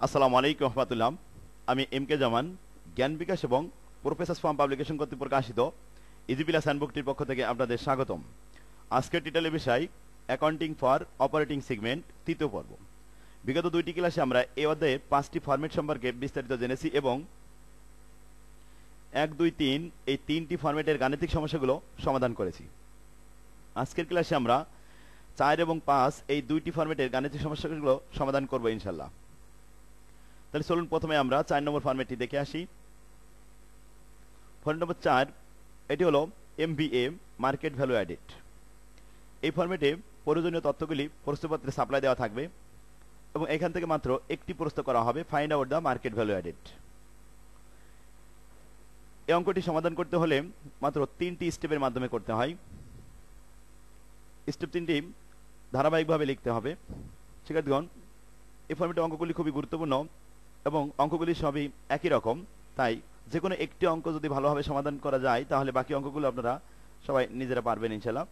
আসসালামু আলাইকুম রহমতুল্লাহ। আমি এম কে জামান, জ্ঞান বিকাশ এবং প্রফেসর ফার্ম পাবলিকেশন কর্তৃক প্রকাশিত ইজিপিলাস হ্যান্ডবুকটির পক্ষ থেকে আপনাদের স্বাগতম। আজকের টিটেলের বিষয় অ্যাকাউন্টিং ফর অপারেটিং সেগমেন্ট, তৃতীয় পর্ব। বিগত দুইটি ক্লাসে আমরা এই অধ্যায়ের 5টি ফরম্যাট সম্পর্কে বিস্তারিত জেনেছি এবং 1, 2, 3 এই 3টি ফরম্যাটের গাণিতিক সমস্যাগুলো সমাধান করেছি। আজকের ক্লাসে আমরা 4 এবং 5 এই 2টি ফরম্যাটের গাণিতিক সমস্যাগুলো সমাধান করব ইনশাল্লাহ। তাহলে চলুন প্রথমে আমরা 4 নম্বর ফরম্যাটটি দেখে আসি। ফরম্যাট নম্বর 4, এটি হলো MVA, মার্কেট ভ্যালু অ্যাডেড। এই ফরম্যাটে প্রয়োজনীয় তথ্যগুলি প্রশ্নপত্রে সাপ্লাই দেওয়া থাকবে এবং এখান থেকে মাত্র একটি প্রশ্ন করা হবে, find out the market value added. এই অঙ্কটি সমাধান করতে হলে মাত্র 3টি স্টেপের মাধ্যমে করতে হয়। স্টেপ 3টি ধারাবাহিকভাবে লিখতে হবে। শিক্ষার্থীগণ, এই ফরম্যাটে অঙ্কগুলি খুবই গুরুত্বপূর্ণ এবং অঙ্কগুলি সবই একই রকম, তাই যে কোনো একটি অঙ্ক যদি ভালোভাবে সমাধান করা যায় তাহলে বাকি অঙ্কগুলো আপনারা সবাই নিজেরা পারবেন ইনশাল্লাহ।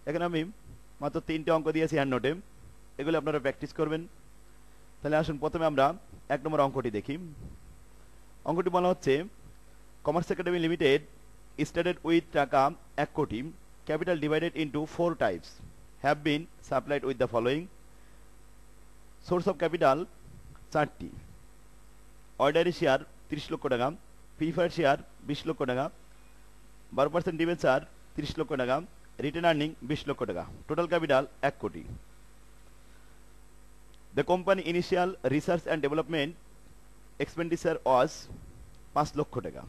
এখানে আমি মাত্র 3টে অঙ্ক দিয়েছি হ্যান্ড নোটে, এগুলো আপনারা প্র্যাকটিস করবেন। তাহলে আসুন প্রথমে আমরা 1 নম্বর অঙ্কটি দেখি। অঙ্কটি বলা হচ্ছে, commerce academy limited started with টাকা 1 কোটি, capital divided into 4 types have been supplied with the following. Source of capital 4টি। অর্ডারি শেয়ার 30 লক্ষ টাকা, প্রিফার্ড শেয়ার 20 লক্ষ টাকা, 12% ডিবেঞ্চার 30 লক্ষ টাকা, রিটেন আর্নিং 20 লক্ষ টাকা, টোটাল ক্যাপিটাল 1 কোটি। The company initial research and development expenditure was 5 লক্ষ টাকা।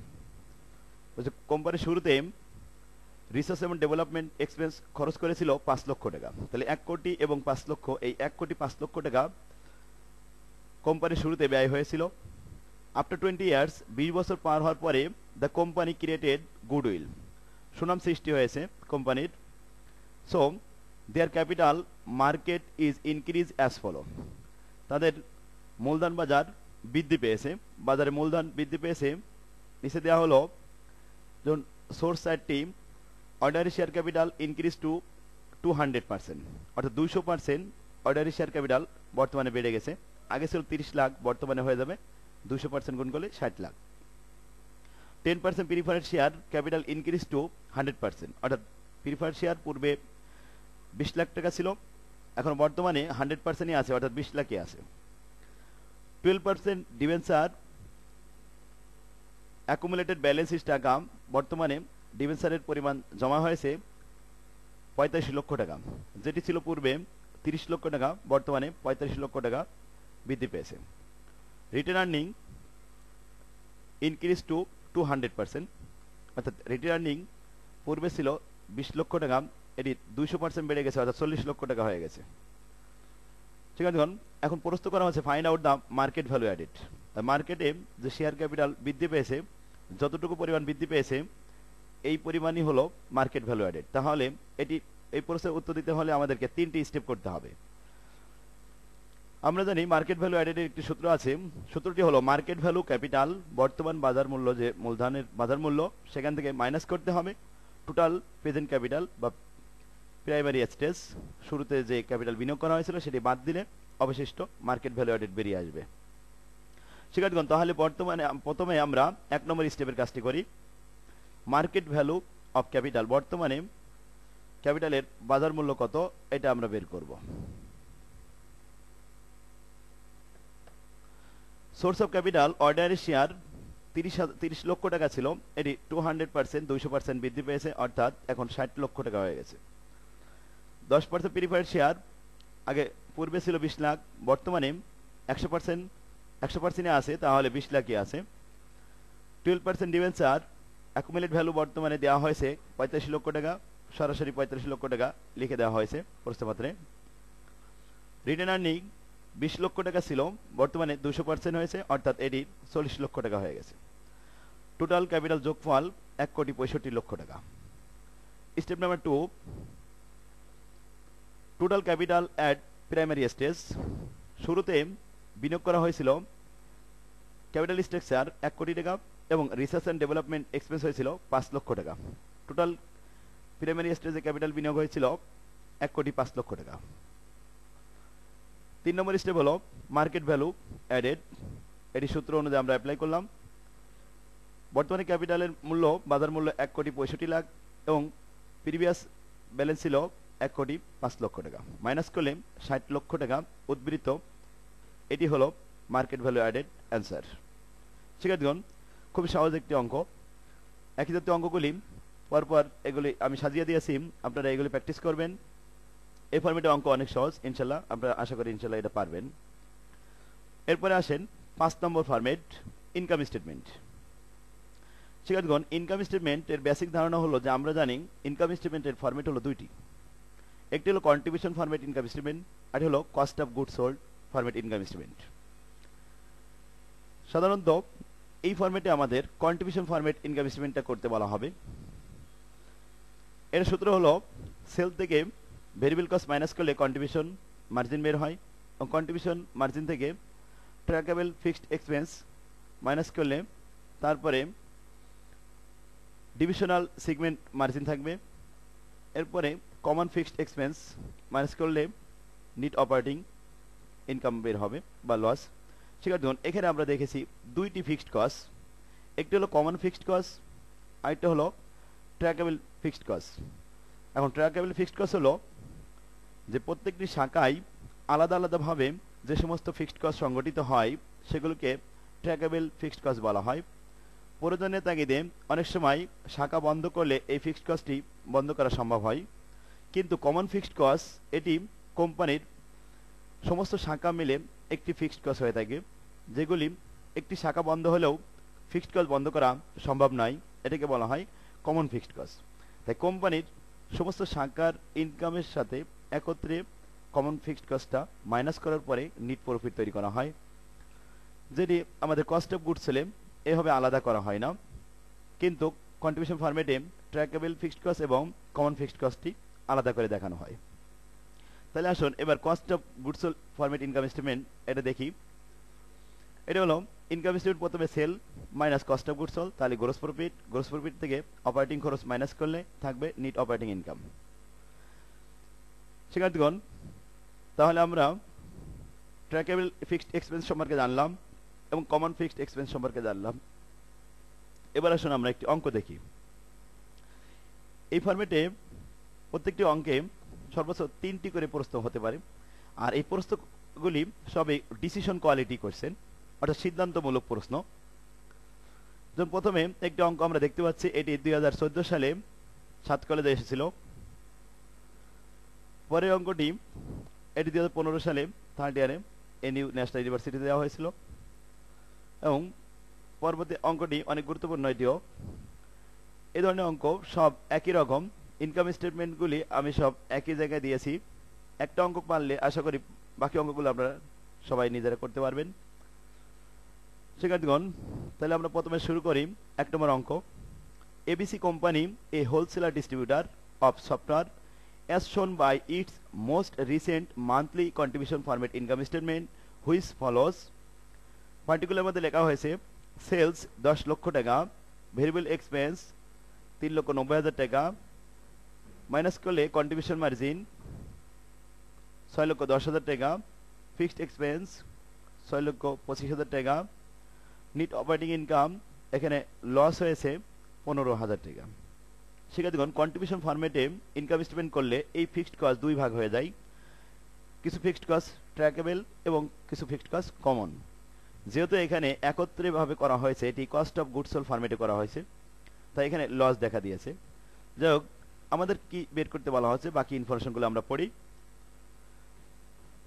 কোম্পানির শুরুতে রিসার্চ এবং ডেভেলপমেন্ট এক্সপেন্স খরচ করেছিল 5 লক্ষ টাকা। তাহলে 1 কোটি এবং 5 লক্ষ, এই 1 কোটি 5 লক্ষ টাকা কোম্পানির শুরুতে ব্যয় হয়েছিল। আফটার 20 ইয়ার্স, 20 বছর পার হওয়ার পরে, দ্য কোম্পানি ক্রিয়েটেড গুডউইল, সুনাম সৃষ্টি হয়েছে কোম্পানির। So their capital market is increase as follow. তাদের মূলধন বাজার বৃদ্ধি পেয়েছে, বাজারে মূলধন বৃদ্ধি পেয়েছে। নিচে দেওয়া হলো যেমন সোর্স 4টি, অর্ডারি শেয়ার ক্যাপিটাল ইনক্রিজ টু 200%, অর্থাৎ 200% অর্ডারি শেয়ার ক্যাপিটাল বর্তমানে বেড়ে গেছে। আগে ছিল 30 লাখ, বর্তমানে হয়ে যাবে 200% গুণ করলে 60 lakh. 10% preferred share capital increase two 100%, অর্থাৎ প্রিফার্ড শেয়ার পূর্বে 20 লাখ টাকা ছিল, এখন বর্তমানে 100%ই আছে, অর্থাৎ 20 লাখই আছে। 12% ডিবেঞ্চার অ্যাকুমুলেটেড ব্যালেন্স ইজ টাকা, বর্তমানে ডিবেঞ্চারের পরিমাণ জমা হয়েছে 45 লক্ষ টাকা, যেটি ছিল পূর্বে 30 লক্ষ টাকা, বর্তমানে 45 লক্ষ টাকা বৃদ্ধি পেয়েছে। রিটেন আর্নিং ইনক্রিজ টু 200%, অর্থাৎ রিটেন আর্নিং পূর্বে ছিল 20 লক্ষ টাকা, এটি 200% বেড়ে গেছে, অর্থাৎ 40 লক্ষ টাকা হয়ে গেছে। ঠিক আছে, এখন প্রস্তুত করা হচ্ছে find out the market value added. মার্কেটে যে শেয়ার ক্যাপিটাল বৃদ্ধি পেয়েছে, যতটুকু পরিমাণ বৃদ্ধি পেয়েছে এই পরিমাণই হলো মার্কেট ভ্যালু অ্যাডেড। তাহলে এই প্রশ্নের উত্তর দিতে হলে আমাদেরকে 3টি স্টেপ করতে হবে। আমরা জানি মার্কেট ভ্যালু অ্যাডেডের একটি সূত্র আছে। সূত্রটি হলো মার্কেট ভ্যালু ক্যাপিটাল, বর্তমান বাজার মূল্য, যে মূলধনের বাজার মূল্য, সেখান থেকে মাইনাস করতে হবে টোটাল প্রেজেন্ট ক্যাপিটাল বা প্রাইমারি স্টেজ, শুরুতে যে ক্যাপিটাল বিনিয়োগ করা হয়েছিল সেটি বাদ দিলে অবশিষ্ট মার্কেট ভ্যালু অ্যাডেড বেরিয়ে আসবে। শিক্ষার্থীগণ, তাহলে প্রথমে আমরা 1 নম্বর স্টেপের কাজটি করি। মার্কেট ভ্যালু অফ ক্যাপিটাল, বর্তমানে ক্যাপিটালের বাজার মূল্য কত, এটা আমরা বের করব। সোর্স অফ ক্যাপিটাল, অর্ডারি শেয়ার 30 লক্ষ টাকা ছিল, এটি 200% বৃদ্ধি পেয়েছে, অর্থাৎ এখন 60 লক্ষ টাকা হয়ে গেছে। 10% প্রিফার্ড শেয়ার, আগে পূর্বে ছিল 20 লাখ, বর্তমানে 100% আছে, তাহলে 20 লাখই আছে। 12% ডিবেঞ্চার অ্যাকুমুলেট ভ্যালু বর্তমানে দেওয়া হয়েছে 45 লক্ষ টাকা, সরাসরি 45 লক্ষ টাকা লিখে দেওয়া হয়েছে প্রশ্নপত্রে। রিটেন আর্নিং 20 লক্ষ টাকা ছিল, বর্তমানে 200% হয়েছে, অর্থাৎ এটি 40 লক্ষ টাকা হয়ে গেছে। টোটাল ক্যাপিটাল যোগফল 1 কোটি 65 লক্ষ টাকা। Step number 2, total capital at primary stage, শুরুতে বিনিয়োগ করা হয়েছিল ক্যাপিটাল স্ট্রাকচার 1 কোটি টাকা এবং রিসার্চ অ্যান্ড ডেভেলপমেন্ট এক্সপেন্স হয়েছিল 5 লক্ষ টাকা। টোটাল প্রাইমারি স্টেজে ক্যাপিটাল বিনিয়োগ হয়েছিল 1 কোটি 5 লক্ষ টাকা। 3 নম্বর স্টেপ হলো মার্কেট ভ্যালু অ্যাডেড, এটি সূত্র অনুযায়ী আমরা অ্যাপ্লাই করলাম। বর্তমানে ক্যাপিটালের মূল্য বাজার মূল্য 1,65,00,000 এবং প্রিভিয়াস ব্যালেন্স ছিল 1,05,00,000 টাকা, মাইনাস করলে 60 লক্ষ টাকা উদ্বৃত্ত। এটি হলো মার্কেট ভ্যালু অ্যাডেড অ্যান্সার। শিক্ষার্থীগণ, খুবই সহজ একটি অঙ্ক। একই জাতীয় অঙ্কগুলি পরপর এগুলি আমি সাজিয়ে দিয়েছি, আপনারা এগুলি প্র্যাকটিস করবেন। এই ফর্মেটে অঙ্ক অনেক সহজ, ইনশাল্লাহ আপনারা আশা করি ইনশাল্লাহ এটা পারবেন। এরপরে আসেন 5 নম্বর ফর্মেট, ইনকাম স্টেটমেন্ট। শিক্ষার্থীগণ, ইনকাম স্টেটমেন্টের বেসিক ধারণা হলো যে আমরা জানি ইনকাম স্টেটমেন্টের ফর্মেট হলো দুইটি। একটি হলো কন্ট্রিবিউশন ফর্মেট ইনকাম স্টেটমেন্ট, আর হলো cost of goods sold format income statement. সাধারণত এই ফর্মেটে আমাদের কন্ট্রিবিউশন ফর্মেট ইনকাম স্টেটমেন্টটা করতে বলা হবে। এর সূত্র হলো সেল থেকে ভেরিয়েবল কস্ট মাইনাস করলে কন্ট্রিবিউশন মার্জিন বের হয়, এবং কন্ট্রিবিউশন মার্জিন থেকে ট্র্যাকেবল ফিক্সড এক্সপেন্স মাইনাস করলে তারপরে ডিভিশনাল সেগমেন্ট মার্জিন থাকবে। এরপরে কমন ফিক্সড এক্সপেন্স মাইনাস করলে নেট অপারেটিং ইনকাম বের হবে বা লস। শিক্ষার্থীগণ, এখানে আমরা দেখেছি দুইটি ফিক্সড কস্ট, একটি হলো কমন ফিক্সড কস্ট, আরেকটা হলো ট্র্যাকেবল ফিক্সড কস্ট। এখন ট্র্যাকেবল ফিক্সড কস্ট হলো যে প্রত্যেকটি শাখায় আলাদা আলাদাভাবে যে সমস্ত ফিক্সড কস্ট সংগঠিত হয় সেগুলোকে ট্র্যাকেবল ফিক্সড কস্ট বলা হয়। প্রয়োজনের তাগিদে অনেক সময় শাখা বন্ধ করলে এই ফিক্সড কস্টটি বন্ধ করা সম্ভব হয়, কিন্তু কমন ফিক্সড কস্ট এটি কোম্পানির সমস্ত শাখা মিলে একটি ফিক্সড কস্ট হয়ে থাকে, যেগুলি একটি শাখা বন্ধ হলেও ফিক্সড কস্ট বন্ধ করা সম্ভব নয়, এটাকে বলা হয় কমন ফিক্সড কস্ট। তাই কোম্পানির সমস্ত শাখার ইনকামের সাথে একত্রে কমন ফিক্সড কস্টটা মাইনাস করার পরে নেট প্রফিট তৈরি করা হয়, যেটি আমাদের কস্ট অফ গুডস সেলে এভাবে আলাদা করা হয় না, কিন্তু কন্ট্রিবিউশন ফরম্যাটে ট্র্যাকেবল ফিক্সড কস্ট এবং কমন ফিক্সড কস্টটি আলাদা করে দেখানো হয়। তাহলে আসুন এবার cost of goods sold format income statement এটা দেখি। এটা হলো ইনকাম স্টেটমেন্ট, প্রথমে sale minus cost of goods sold, তাহলে গ্রোস প্রফিট, গ্রোস প্রফিট থেকে অপারেটিং খরচ মাইনাস করলে থাকবে নেট অপারেটিং ইনকাম। শিক্ষার্থীগণ, তাহলে আমরা ট্র্যাকেবল ফিক্সড এক্সপেন্স সম্পর্কে জানলাম এবং কমন ফিক্সড এক্সপেন্স সম্পর্কে জানলাম। এবার আসুন আমরা একটি অঙ্ক দেখি। এই ফরম্যাটে প্রত্যেকটি অঙ্কে সর্বোচ্চ 3টি করে প্রশ্ন হতে পারে, আর এই প্রশ্নগুলি সবই ডিসিশন কোয়ালিটি কোশ্চেন, অর্থাৎ সিদ্ধান্তমূলক প্রশ্ন। যেমন প্রথমে একটি অঙ্ক আমরা দেখতে পাচ্ছি, এটি 2014 সালে 7 কলেজে এসেছিল। পরের অঙ্কটি এটি 2015 সালে 3rd ইয়ারে এনইউ ন্যাশনাল ইউনিভার্সিটিতে দেওয়া হয়েছিল, এবং পরবর্তী অঙ্কটি অনেক গুরুত্বপূর্ণ। এটিও এই ধরনের অঙ্ক সব একই রকম, ইনকাম স্টেটমেন্টগুলি আমি সব একই জায়গায় দিয়েছি। একটা অঙ্ক পারলে আশা করি বাকি অঙ্কগুলো আপনারা সবাই নিজেরা করতে পারবেন। শিক্ষার্থীগণ, তাহলে আমরা প্রথমে শুরু করি 1 নম্বর অঙ্ক। ABC company A wholesaler distributor of software as shown by its most recent monthly contribution format income statement which follows। Particular মধ্যে লেখা হয়েছে সেলস 10 লক্ষ টাকা, ভেরিয়েবল এক্সপেন্স 3,90,000 টাকা, মাইনাস করলে কন্ট্রিবিউশন মার্জিন 6,10,000 টাকা, ফিক্সড এক্সপেন্স 6,25,000 টাকা, নেট অপারেটিং ইনকাম এখানে লস হয়েছে 15,000 টাকা। শিক্ষার্থীগণ, কন্ট্রিবিউশন ফরম্যাটে ইনকাম স্টেটমেন্ট করলে এই ফিক্সড কস্ট দুই ভাগ হয়ে যায়, কিছু ফিক্সড কস্ট ট্র্যাকেবল এবং কিছু ফিক্সড কস্ট কমন। যেহেতু এখানে একত্রে ভাবে করা হয়েছে, এটি কস্ট অফ গুডস সোল্ড ফরম্যাটে করা হয়েছে, তাই এখানে লস দেখা দিয়েছে। যাই হোক, আমাদের কি বের করতে বলা হচ্ছে বাকি ইনফরমেশনগুলো আমরা পড়ি।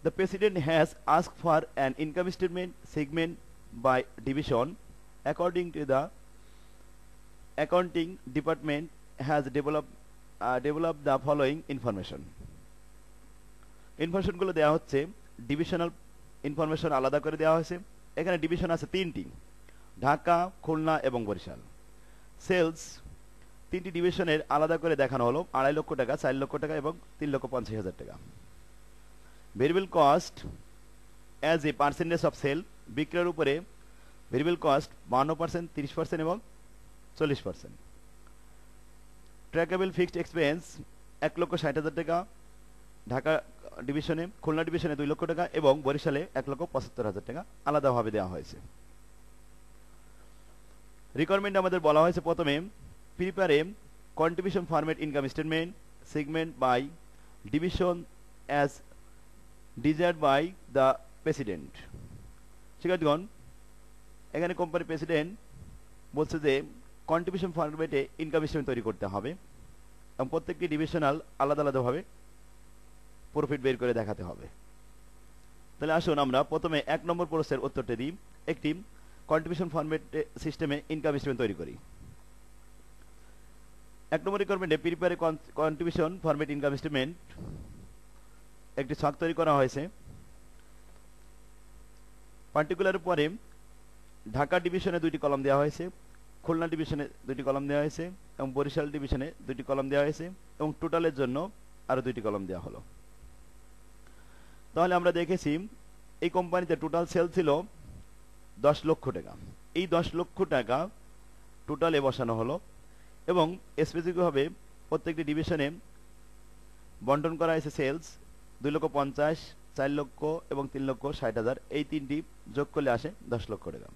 The president has asked for an income statement segment by division according to the accounting department has developed the following information। ইনফরমেশনগুলো দেওয়া হচ্ছে, ডিভিশনাল ইনফরমেশন আলাদা করে দেওয়া হয়েছে। এখানে ডিভিশন আছে 3টি, ঢাকা, খুলনা এবং বরিশাল। সেলস 3টি ডিভিশনের আলাদা করে দেখানো হলো, 2.5 লক্ষ টাকা, 4 লক্ষ টাকা এবং 3,50,000 টাকা। Variable cost as a percentage of sale, বিক্রয়ের উপরে ভেরিয়েবল কস্ট 52%, 30% এবং 40%। ট্র্যাকেবল ফিক্সড এক্সপেন্স 1,60,000 টাকা, ঢাকা ডিভিশনে, খুলনা ডিভিশনে 2 লক্ষ টাকা এবং বরিশালে 1,75,000 টাকা আলাদাভাবে দেওয়া হয়েছে। রিকোয়ারমেন্ট আমাদের বলা হয়েছে প্রথমে prepare a contribution format income statement segment by division as desired by the president. শিক্ষার্থীগণ, এখানে কোম্পানির প্রেসিডেন্ট বলছে যে কন্ট্রিবিউশন ফরম্যাটে ইনকাম স্টেটমেন্ট তৈরি করতে হবে এবং প্রত্যেকটি ডিভিশনাল আলাদা আলাদাভাবে প্রফিট বের করে দেখাতে হবে। তাহলে আসুন আমরা প্রথমে 1 নম্বর প্রশ্নের উত্তরটি দিই। একটি কন্ট্রিবিউশন ফরম্যাট সিস্টেমে ইনকাম স্টেটমেন্ট তৈরি করি। 1 নম্বর রিকোয়ারমেন্টে prepare contribution format income statement একটি ছক তৈরি করা হয়েছে। পার্টিকুলারের পরে ঢাকা ডিভিশনে 2টি কলাম দেওয়া হয়েছে, খুলনা ডিভিশনে 2টি কলাম দেওয়া হয়েছে এবং বরিশাল ডিভিশনে 2টি কলাম দেওয়া হয়েছে এবং টোটালের জন্য আরও 2টি কলাম দেওয়া হলো। তাহলে আমরা দেখেছি এই কোম্পানিতে টোটাল সেল ছিল 10 লক্ষ টাকা। এই 10 লক্ষ টাকা টোটালে বসানো হলো এবং স্পেসিফিকভাবে প্রত্যেকটি ডিভিশনে বন্টন করা হয়েছে সেলস 2,50,000, 4 লক্ষ এবং 3,60,000। এই তিনটি যোগ করলে আসে 10 লক্ষ টাকা।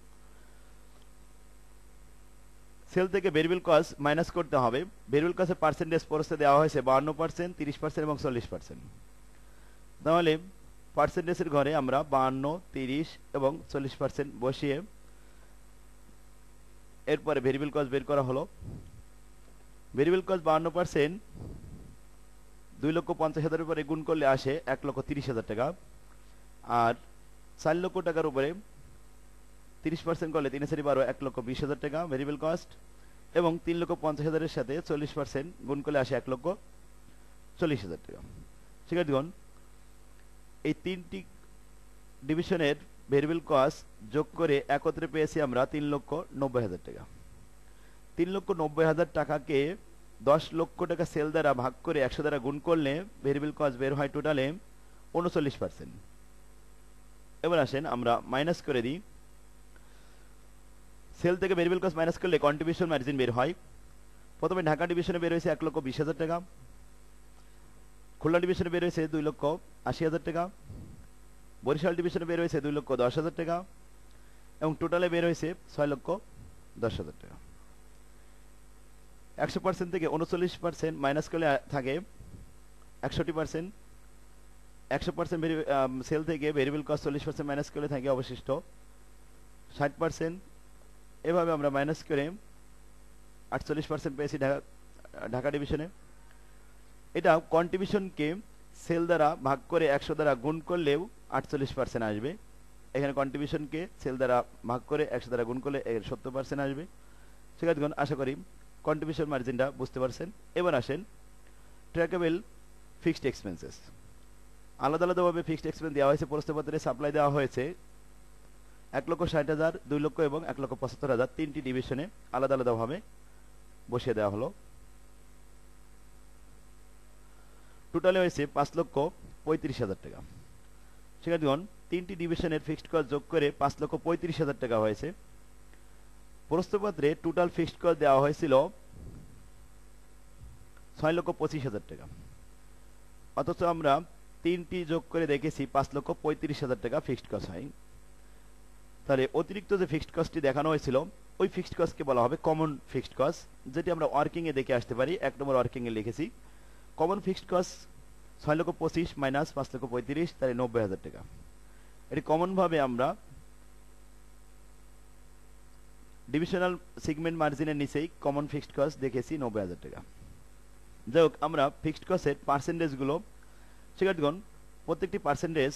সেল থেকে ভেরিয়েবল কস্ট মাইনাস করতে হবে। ভেরিয়েবল কস্টের পার্সেন্টেজ প্রস্তে দেওয়া হয়েছে 52%, 30% এবং 40%। তাহলে পার্সেন্টেজের ঘরে আমরা 52, 30 এবং 40% বসিয়ে এরপরে ভেরিয়েবল কস্ট বের করা হলো। ভেরিয়েবল কস্ট 52% 2,50,000 উপরে গুণ করলে আসে 1,30,000 টাকা। আর 4 লক্ষ টাকার উপরে 30% করলে 3 4 12 1,20,000 টাকা ভেরিয়েবল কস্ট এবং 3,50,000 এর সাথে 40% গুণ করলে আসে 1,40,000 টাকা। শিক্ষার্থীগণ, এই তিনটি ডিভিশনের ভেরিয়েবল কস্ট যোগ করে একত্রে পেয়েছি আমরা 3,90,000 টাকা। 3,90,000 টাকাকে 10 লক্ষ টাকা সেল দ্বারা ভাগ করে 100 দ্বারা গুণ করলে ভেরিয়েবল কস্ট বের হয় টোটালে 39%। এবার আসেন আমরা মাইনাস করে দিই। সেল থেকে ভেরিয়েবল কস্ট মাইনাস করলে কন্ট্রিবিউশন মার্জিন বের হয়। প্রথমে ঢাকা ডিভিশনে বের হয়েছে 1,20,000 টাকা, খুলনা ডিভিশনে বের হয়েছে 2,80,000 টাকা, বরিশাল ডিভিশনে বের হয়েছে 2,10,000 টাকা এবং টোটালে বের হয়েছে 6,10,000 টাকা। 100% থেকে 39% মাইনাস করলে থাকে 61%। 100% সেল থেকে ভেরিয়েবল কস্ট 40% মাইনাস করলে থাকে অবশিষ্ট 60%। এভাবে আমরা মাইনাস করে 48% পেয়েছি ঢাকা ডিভিশনে। এটা কন্ট্রিবিউশনকে সেল দ্বারা ভাগ করে 100 দ্বারা গুণ করলেও 48% আসবে। এখানে কন্ট্রিবিউশনকে সেল দ্বারা ভাগ করে 100 দ্বারা গুণ করলে 70% আসবে। শিক্ষার্থীগণ, আশা করি কন্ট্রিবিউশন মার্জিনটা বুঝতে পারছেন। এবার আসেন ট্র্যাকেবল ফিক্সড এক্সপেন্সেস। আলাদা আলাদাভাবে ফিক্সড এক্সপেন্স দেওয়া হয়েছে। প্রশ্নপত্রে সাপ্লাই দেওয়া হয়েছে 1,60,000, 2 লক্ষ এবং 1,75,000 তিনটি ডিভিশনে আলাদা আলাদাভাবে বসিয়ে দেওয়া হলো। টোটালে হয়েছে 5,35,000 টাকা। শিক্ষার্থীগণ, তিনটি ডিভিশনের ফিক্সড কস্ট যোগ করে 5,35,000 টাকা হয়েছে। প্রশ্নপত্রে টোটাল ফিক্সড কস্ট দেওয়া হয়েছিল 6,25,000 টাকা, অথচ আমরা তিনটি যোগ করে দেখেছি 5,35,000 টাকা ফিক্সড কস্ট হয়। তাহলে অতিরিক্ত যে ফিক্সড কস্টটি দেখানো হয়েছিল ওই ফিক্সড কস্টকে বলা হবে কমন ফিক্সড কস্ট, যেটি আমরা ওয়ার্কিং এ দেখে আসতে পারি। 1 নম্বর ওয়ার্কিং এ লিখেছি কমন ফিক্সড কস্ট 6,25,000 মাইনাস 5,35,000, তাহলে 90,000 টাকা। এটি কমন ভাবে আমরা ডিভিশনাল সেগমেন্ট মার্জিনের নিচেই কমন ফিক্সড কস্ট দেখেছি 90,000 টাকা। যাই হোক, আমরা ফিক্সড কস্টের পার্সেন্টেজগুলো শিক্ষার্থীগণ প্রত্যেকটি পার্সেন্টেজ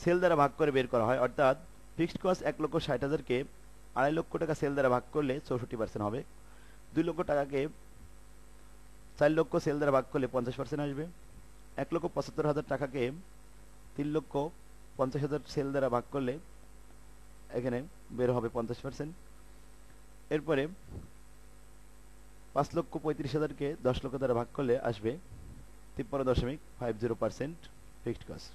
সেল দ্বারা ভাগ করে বের করা হয়। অর্থাৎ ফিক্সড কস্ট 1,60,000-কে 2.5 লক্ষ টাকা সেল দ্বারা ভাগ করলে 64% হবে। 2 লক্ষ টাকাকে 4 লক্ষ সেল দ্বারা ভাগ করলে 50% আসবে। 1,75,000 টাকাকে 3,50,000 সেল দ্বারা ভাগ করলে এখানে বের হবে 50%। এরপরে 5,35,000-কে 10 লক্ষ দ্বারা ভাগ করলে আসবে 53.50% ফিক্সড কস্ট।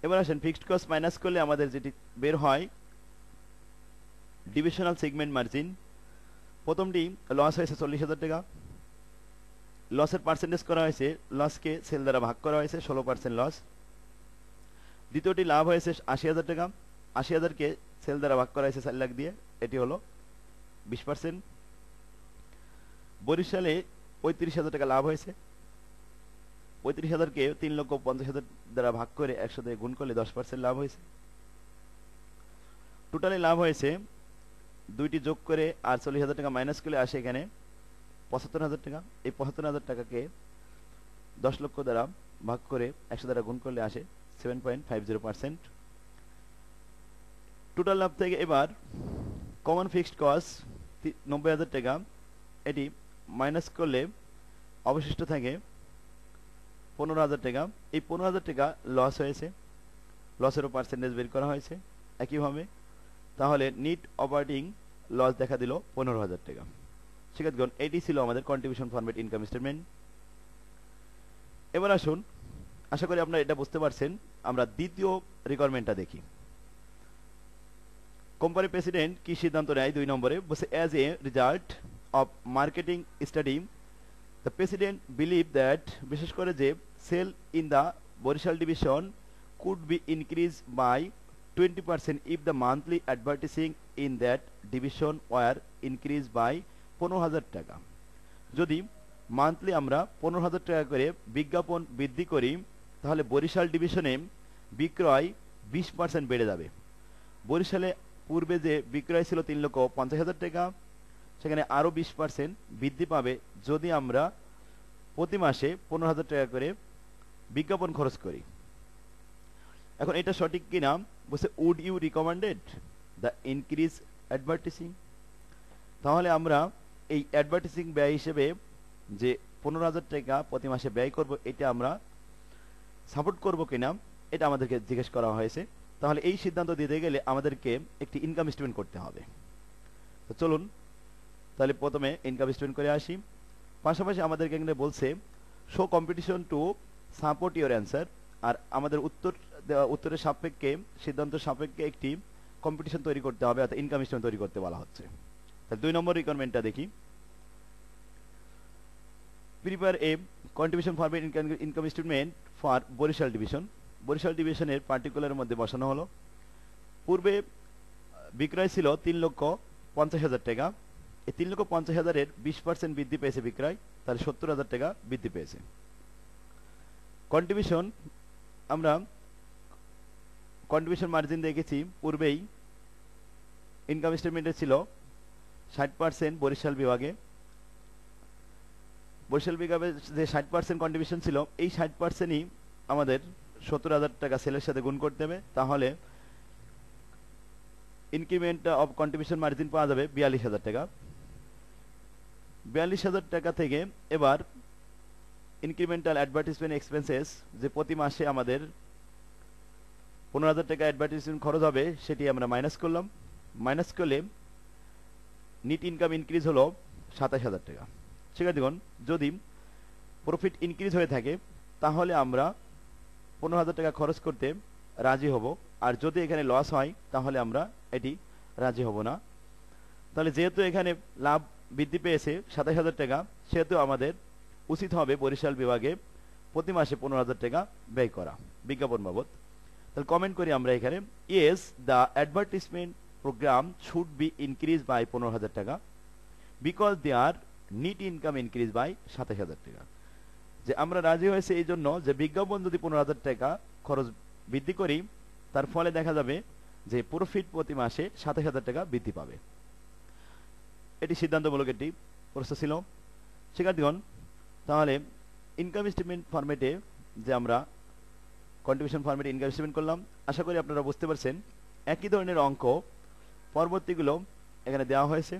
এবার আসেন ফিক্সড কস্ট মাইনাস করলে আমাদের যেটি বের হয় ডিভিশনাল সেগমেন্ট মার্জিন। প্রথমটি লস হয়েছে 40,000 টাকা, লসের পার্সেন্টেজ করা হয়েছে, লসকে সেল দ্বারা ভাগ করা হয়েছে, 16% লস। দ্বিতীয়টি লাভ হয়েছে 80,000 টাকা, 80,000কে সেল দ্বারা ভাগ করা হয়েছে 4 লাখ দিয়ে, এটি হলো 20%। বরিশালে 35,000 টাকা লাভ হয়েছে, 35,000কে 3,50,000 দ্বারা ভাগ করে 100 দিয়ে গুণ করলে 10% লাভ হয়েছে। টোটালি লাভ হয়েছে, দুইটি যোগ করে 48,000 টাকা মাইনাস করলে আসে এখানে 75,000 টাকা। এই 75,000 টাকাকে 10 লক্ষ দ্বারা ভাগ করে 100 দ্বারা গুণ করলে আসে 7.50%। টোটাল লাভ থেকে এবার কমন ফিক্সড কস্ট 90,000 টাকা, এটি মাইনাস করলে অবশিষ্ট থাকে 15,000 টাকা। এই 15,000 টাকা লস হয়েছে, লসেরও পার্সেন্টেজ বের করা হয়েছে একইভাবে। তাহলে নিট অপারেটিং লস দেখা দিল 15,000 টাকা। শিক্ষার্থীগণ, এটি ছিল আমাদের কন্ট্রিবিউশন ফরম্যাট ইনকাম স্টেটমেন্ট। এবার আসুন, আশা করি আপনারা এটা বুঝতে পারছেন। আমরা দ্বিতীয় রিকোয়ারমেন্টটা দেখি। কোম্পানি প্রেসিডেন্ট কি সিদ্ধান্ত নেয় 2 নম্বরে বসে, as a result of marketing study the president believe that, বিশেষ করে যে sale in the Barisal division could be increase by 20% if the monthly advertising in that division were increased by 15,000 টাকা। যদি মান্থলি আমরা 15,000 টাকা করে বিজ্ঞাপন বৃদ্ধি করি, তাহলে বরিশাল ডিভিশনে বিক্রয় 20% বেড়ে যাবে। বরিশালে পূর্বে যে বিক্রয় ছিল 3,50,000 টাকা, সেখানে আরও 20% বৃদ্ধি পাবে যদি আমরা প্রতি মাসে 15,000 টাকা করে বিজ্ঞাপন খরচ করি। এখন এটা সঠিক কিনা বলছে, would you recommended the increase advertising. তাহলে আমরা এই অ্যাডভার্টিসিং ব্যয় হিসেবে যে 15,000 টাকা প্রতি মাসে ব্যয় করব, এটা আমরা সাপোর্ট করব কিনা এটা আমাদেরকে জিজ্ঞেস করা হয়েছে। তাহলে এই সিদ্ধান্ত দিতে গেলে আমাদেরকে একটি ইনকাম স্টেটমেন্ট করতে হবে। তো চলুন তাহলে প্রথমে ইনকাম স্টেটমেন্ট করে আসি। পাশাপাশি আমাদেরকে এখানে বলছে show competition to support your answer. আর আমাদের উত্তরের সাপেক্ষে, সিদ্ধান্ত সাপেক্ষে একটি কম্পিটিশন তৈরি করতে হবে, অর্থাৎ ইনকাম স্টেটমেন্ট তৈরি করতে বলা হচ্ছে। তাহলে 2 নম্বর রিকোয়ারমেন্টটা দেখি। Prepare a contribution format income statement for Barisal division. Barisal ডিভিশনের পার্টিকুলারের মধ্যে বসানো হলো। পূর্বে বিক্রয় ছিল 3,50,000 টাকা। এই 3,50,000-এর 20% বৃদ্ধি পেয়েছে বিক্রয়, তাহলে 70,000 টাকা বৃদ্ধি পেয়েছে। কন্ট্রিবিউশন, আমরা কন্ট্রিবিউশন মার্জিন দেখেছি পূর্বেই ইনকাম স্টেটমেন্টে ছিল 60% বরিশাল বিভাগে। বরিশাল বিভাগে যে 60% কন্ট্রিবিউশন ছিল, এই 60%ই আমাদের 70,000 টাকা সেলের সাথে গুণ করতে হবে। তাহলে ইনক্রিমেন্ট অফ কন্ট্রিবিউশন মার্জিন পাওয়া যাবে 42,000 টাকা। 42,000 টাকা থেকে এবার ইনক্রিমেন্টাল অ্যাডভার্টিসমেন্ট এক্সপেন্সেস, যে প্রতি মাসে আমাদের 15,000 টাকা অ্যাডভার্টিসমেন্ট খরচ হবে, সেটি আমরা মাইনাস করলাম। মাইনাস করলে নিট ইনকাম ইনক্রিজ হলো 27,000 টাকা। শিক্ষার্থীগণ, যদি প্রফিট ইনক্রিজ হয়ে থাকে তাহলে আমরা 15,000 টাকা খরচ করতে রাজি হব, আর যদি এখানে লস হয় তাহলে আমরা এটি রাজি হব না। তাহলে যেহেতু এখানে লাভ বৃদ্ধি পেয়েছে 27,000 টাকা, সেহেতু আমাদের উচিত হবে বরিশাল বিভাগে প্রতি মাসে 15,000 টাকা ব্যয় করা বিজ্ঞাপন বাবদ। তাহলে কমেন্ট করি আমরা এখানে, yes the advertisement program should be increase by 15,000 টাকা because their net income increase by 27,000 টাকা। যে আমরা রাজি হয়েছে এই জন্য যে বিজ্ঞাপন যদি 15,000 টাকা খরচ বৃদ্ধি করি, তার ফলে দেখা যাবে যে প্রফিট প্রতি মাসে 27,000 টাকা বৃদ্ধি পাবে। এটি সিদ্ধান্তমূলক একটি প্রশ্ন ছিল। শিক্ষার্থীগণ, তাহলে ইনকাম স্টেটমেন্ট ফরম্যাটে যে আমরা কন্ট্রিবিউশন ফরম্যাটে ইনকাম স্টেটমেন্ট করলাম, আশা করি আপনারা বুঝতে পারছেন। একই ধরনের অঙ্ক পরবর্তীগুলো এখানে দেওয়া হয়েছে।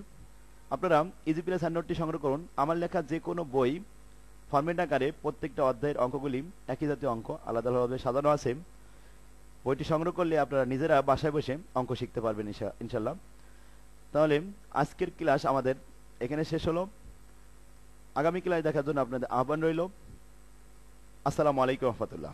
আপনারা ইজি প্লাস হ্যান্ডআউটটি সংগ্রহ করুন। আমার লেখা যে কোনো বই ফরম্যাট আকারে প্রত্যেকটা অধ্যায়ের অঙ্কগুলি একই জাতীয় অঙ্ক আলাদাভাবে সাজানো আছে। বইটি সংগ্রহ করলে আপনারা নিজেরা বাসায় বসে অঙ্ক শিখতে পারবেন ইনশাল্লাহ। তাহলে আজকের ক্লাস আমাদের এখানে শেষ হলো। আগামী ক্লাস দেখার জন্য আপনাদের আহ্বান রইল। আসসালামু আলাইকুম রহমতুল্লাহ।